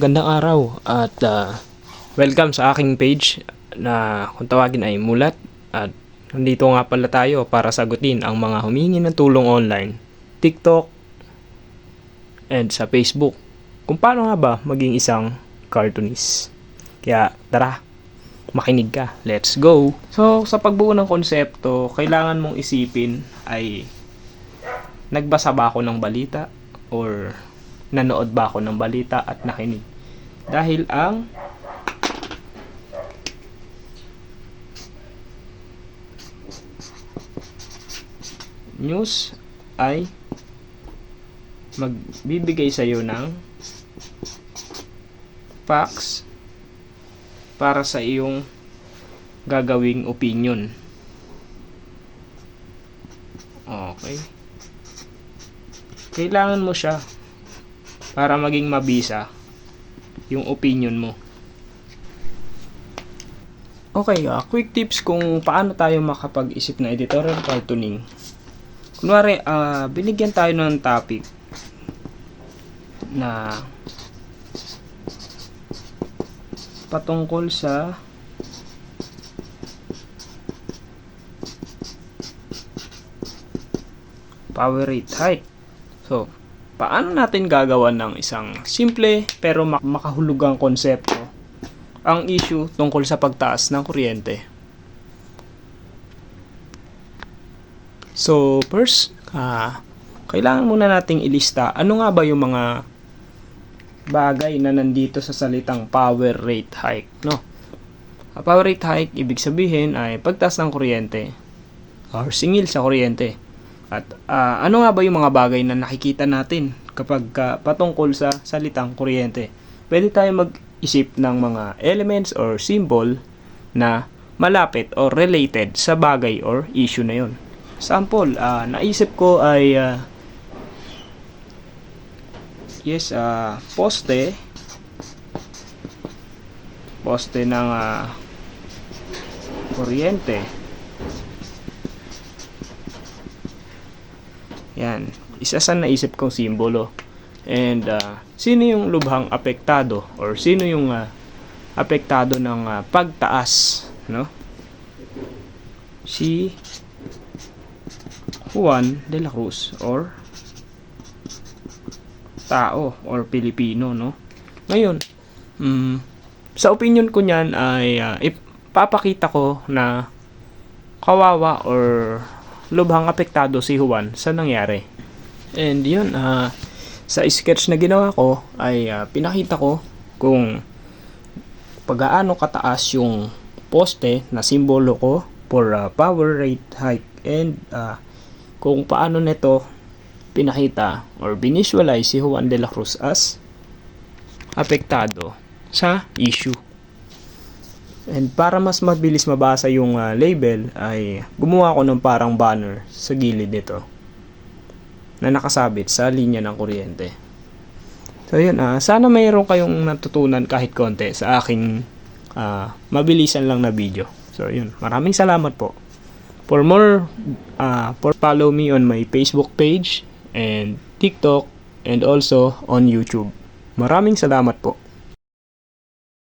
magandang araw at welcome sa aking page na kung tawagin ay Mulat. At nandito nga pala tayo para sagutin ang mga humingi ng tulong online, TikTok and sa Facebook, kung paano nga ba maging isang cartoonist. Kaya tara, makinig ka, let's go! So sa pagbuo ng konsepto, kailangan mong isipin ay nagbasa ba ako ng balita or nanood ba ako ng balita at nakinig. Dahil ang news ay magbibigay sa iyo ng facts para sa iyong gagawing opinion. Okay. Kailangan mo siya para maging mabisa yung opinion mo. Okay, quick tips kung paano tayo makapag-isip na editorial cartooning. Kunwari, binigyan tayo ng topic na patungkol sa power rate hike. So, paano natin gagawa ng isang simple pero makahulugang konsepto ang issue tungkol sa pagtaas ng kuryente? So, first, kailangan muna nating ilista ano nga ba yung mga bagay na nandito sa salitang power rate hike, no? Power rate hike, ibig sabihin ay pagtaas ng kuryente or singil sa kuryente. At ano nga ba yung mga bagay na nakikita natin kapag patungkol sa salitang kuryente? Pwede tayo mag-isip ng mga elements or symbol na malapit or related sa bagay or issue na yon. Sample, naisip ko ay poste ng kuryente. Yan, isa sa naisip kong simbolo. And sino yung lubhang apektado or sino yung apektado ng pagtaas, no? Si Juan de la Cruz or tao or Pilipino, no? Ngayon, sa opinion ko niyan ay ipapakita ko na kawawa or lubhang apektado si Juan sa nangyari. And yun, sa sketch na ginawa ko ay pinakita ko kung pagaano kataas yung poste na simbolo ko for power rate hike, and kung paano nito pinakita or binisualize si Juan de la Cruz as apektado sa issue. And para mas mabilis mabasa yung label ay gumawa ko ng parang banner sa gilid nito na nakasabit sa linya ng kuryente. So yun, sana mayroon kayong natutunan kahit konti sa aking mabilisan lang na video. So yun, maraming salamat po. For more, follow me on my Facebook page and TikTok and also on YouTube. Maraming salamat po.